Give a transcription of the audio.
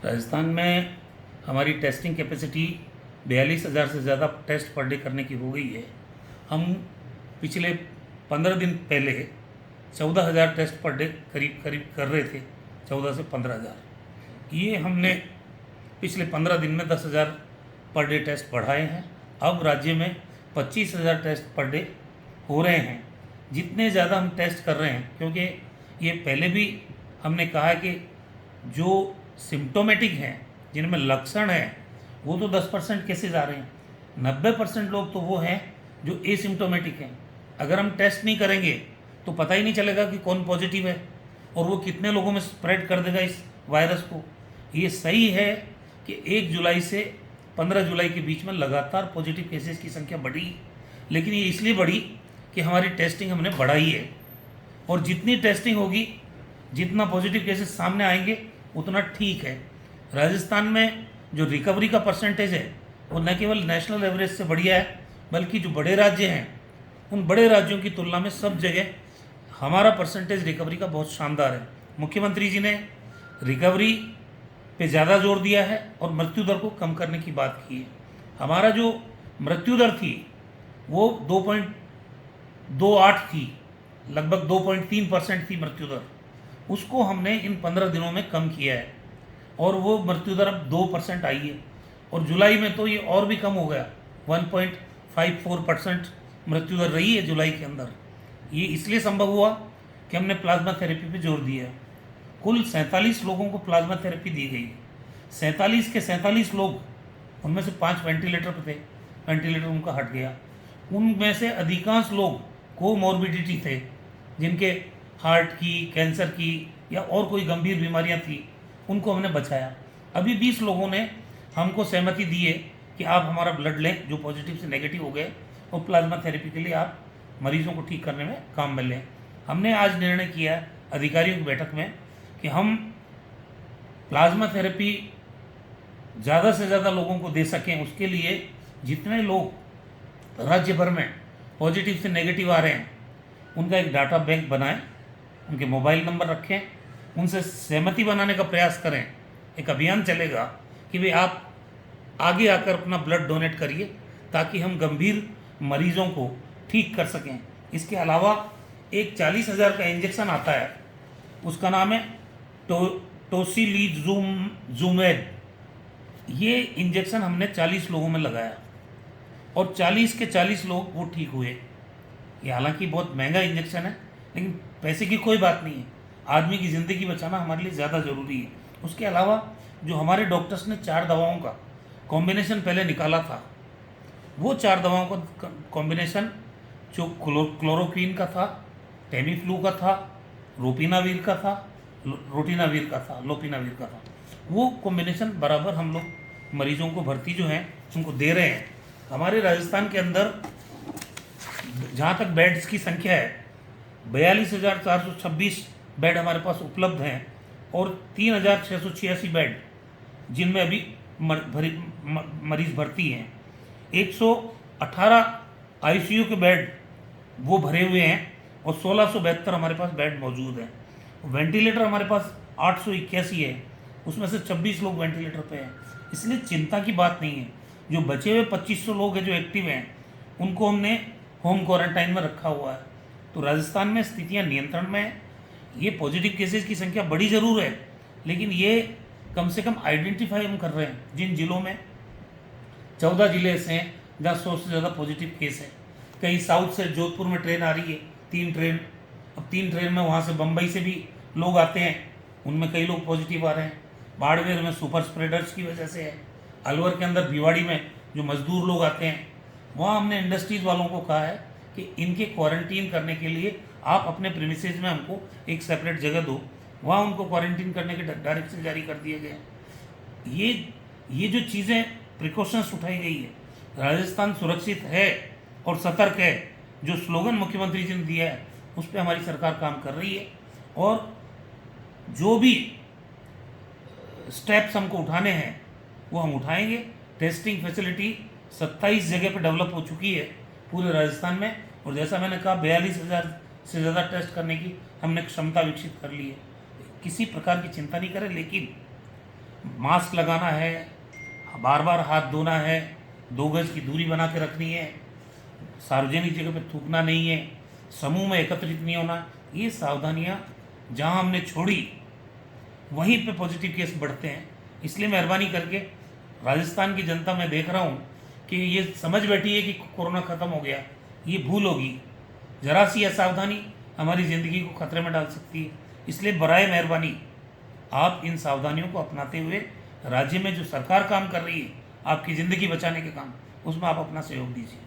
राजस्थान में हमारी testing capacity 42,000 से ज़्यादा टेस्ट पर डे करने की हो गई है। हम पिछले 15 दिन पहले 14,000 टेस्ट पर डे करीब करीब कर रहे थे, 14 से 15,000। ये हमने पिछले 15 दिन में 10,000 पर डे टेस्ट बढ़ाए हैं। अब राज्य में 25,000 टेस्ट पर डे हो रहे हैं। जितने ज़्यादा हम टेस्ट कर रहे हैं, क्योंकि ये पहले भी हमने कहा है कि जो सिम्टोमेटिक हैं, जिनमें लक्षण है, वो तो 10% केसेज आ रहे हैं। 90% लोग तो वो हैं जो एसिम्टोमेटिक हैं। अगर हम टेस्ट नहीं करेंगे तो पता ही नहीं चलेगा कि कौन पॉजिटिव है और वो कितने लोगों में स्प्रेड कर देगा इस वायरस को। ये सही है कि 1 जुलाई से 15 जुलाई के बीच में लगातार पॉजिटिव केसेस की संख्या बढ़ी, लेकिन ये इसलिए बढ़ी कि हमारी टेस्टिंग हमने बढ़ाई है। और जितनी टेस्टिंग होगी, जितना पॉजिटिव केसेस सामने आएंगे, उतना ठीक है। राजस्थान में जो रिकवरी का परसेंटेज है वो न केवल नेशनल एवरेज से बढ़िया है, बल्कि जो बड़े राज्य हैं उन बड़े राज्यों की तुलना में सब जगह हमारा परसेंटेज रिकवरी का बहुत शानदार है। मुख्यमंत्री जी ने रिकवरी पे ज़्यादा जोर दिया है और मृत्यु दर को कम करने की बात की है। हमारा जो मृत्यु दर थी वो 2.28 थी, लगभग 2.3% थी मृत्यु दर। उसको हमने इन 15 दिनों में कम किया है और वो मृत्यु दर अब 2% आई है। और जुलाई में तो ये और भी कम हो गया, 1.54% मृत्यु दर रही है जुलाई के अंदर। ये इसलिए संभव हुआ कि हमने प्लाज्मा थेरेपी पे जोर दिया है। कुल 47 लोगों को प्लाज्मा थेरेपी दी गई। 47 के 47 लोग, उनमें से 5 वेंटिलेटर पे थे, वेंटिलेटर उनका हट गया। उनमें से अधिकांश लोग कोमॉर्बिडिटी थे, जिनके हार्ट की, कैंसर की या और कोई गंभीर बीमारियां थी, उनको हमने बचाया। अभी 20 लोगों ने हमको सहमति दी है कि आप हमारा ब्लड लें जो पॉजिटिव से नेगेटिव हो गए, और प्लाज्मा थेरेपी के लिए आप मरीजों को ठीक करने में काम में लें। हमने आज निर्णय किया है अधिकारियों की बैठक में कि हम प्लाज्मा थेरेपी ज़्यादा से ज़्यादा लोगों को दे सकें। उसके लिए जितने लोग राज्य भर में पॉजिटिव से नेगेटिव आ रहे हैं, उनका एक डाटा बैंक बनाएं, उनके मोबाइल नंबर रखें, उनसे सहमति बनाने का प्रयास करें। एक अभियान चलेगा कि भाई आप आगे आकर अपना ब्लड डोनेट करिए, ताकि हम गंभीर मरीजों को ठीक कर सकें। इसके अलावा एक 40,000 का इंजेक्शन आता है, उसका नाम है टोसिलीजुमेब। ये इंजेक्शन हमने 40 लोगों में लगाया और 40 के 40 लोग वो ठीक हुए। ये हालांकि बहुत महंगा इंजेक्शन है, लेकिन पैसे की कोई बात नहीं है। आदमी की ज़िंदगी बचाना हमारे लिए ज़्यादा ज़रूरी है। उसके अलावा जो हमारे डॉक्टर्स ने 4 दवाओं का कॉम्बिनेशन पहले निकाला था, वो 4 दवाओं का कॉम्बिनेशन जो क्लोरोक्वीन का था, टेमीफ्लू का था, रोपिनावीर का था, रोटिनावीर का था, लोपिनावीर का था, वो कॉम्बिनेशन बराबर हम लोग मरीजों को भर्ती जो हैं उनको दे रहे हैं। हमारे राजस्थान के अंदर जहाँ तक बेड्स की संख्या है, 42,426 बेड हमारे पास उपलब्ध हैं और 3,686 बेड जिनमें अभी मरीज भर्ती हैं। 118 आईसीयू के बेड वो भरे हुए हैं और 1672 हमारे पास बेड मौजूद हैं। वेंटिलेटर हमारे पास 881 है, उसमें से 26 लोग वेंटिलेटर पे हैं। इसलिए चिंता की बात नहीं है। जो बचे हुए 2500 लोग हैं जो एक्टिव हैं, उनको हमने होम क्वारंटाइन में रखा हुआ है। तो राजस्थान में स्थितियां नियंत्रण में है। ये पॉजिटिव केसेस की संख्या बड़ी ज़रूर है, लेकिन ये कम से कम आइडेंटिफाई हम कर रहे हैं। जिन जिलों में 14 जिले ऐसे हैं जहाँ 100 से ज़्यादा पॉजिटिव केस है। कहीं साउथ से जोधपुर में ट्रेन आ रही है, 3 ट्रेन। अब 3 ट्रेन में वहाँ से बम्बई से भी लोग आते हैं, उनमें कई लोग पॉजिटिव आ रहे हैं। बाड़मेर में सुपर स्प्रेडर्स की वजह से है। अलवर के अंदर भिवाड़ी में जो मजदूर लोग आते हैं, वहाँ हमने इंडस्ट्रीज़ वालों को कहा है कि इनके क्वारंटीन करने के लिए आप अपने प्रीमिसेस में हमको एक सेपरेट जगह दो। वहाँ उनको क्वारंटीन करने के डायरेक्शन जारी कर दिए गए हैं। ये जो चीज़ें प्रिकॉशंस उठाई गई है, राजस्थान सुरक्षित है और सतर्क है, जो स्लोगन मुख्यमंत्री जी ने दिया है, उस पर हमारी सरकार काम कर रही है। और जो भी स्टेप्स हमको उठाने हैं वो हम उठाएंगे। टेस्टिंग फैसिलिटी 27 जगह पर डेवलप हो चुकी है पूरे राजस्थान में, और जैसा मैंने कहा 42,000 से ज़्यादा टेस्ट करने की हमने क्षमता विकसित कर ली है। किसी प्रकार की चिंता नहीं करें, लेकिन मास्क लगाना है, बार बार हाथ धोना है, 2 गज की दूरी बना के रखनी है, सार्वजनिक जगह पे थूकना नहीं है, समूह में एकत्रित नहीं होना। ये सावधानियाँ जहाँ हमने छोड़ी वहीं पे पॉजिटिव केस बढ़ते हैं। इसलिए मेहरबानी करके राजस्थान की जनता मैं देख रहा हूँ कि ये समझ बैठी है कि कोरोना ख़त्म हो गया, ये भूल होगी। ज़रा सी असावधानी हमारी ज़िंदगी को खतरे में डाल सकती है। इसलिए बराए मेहरबानी आप इन सावधानियों को अपनाते हुए राज्य में जो सरकार काम कर रही है आपकी ज़िंदगी बचाने के काम, उसमें आप अपना सहयोग दीजिए।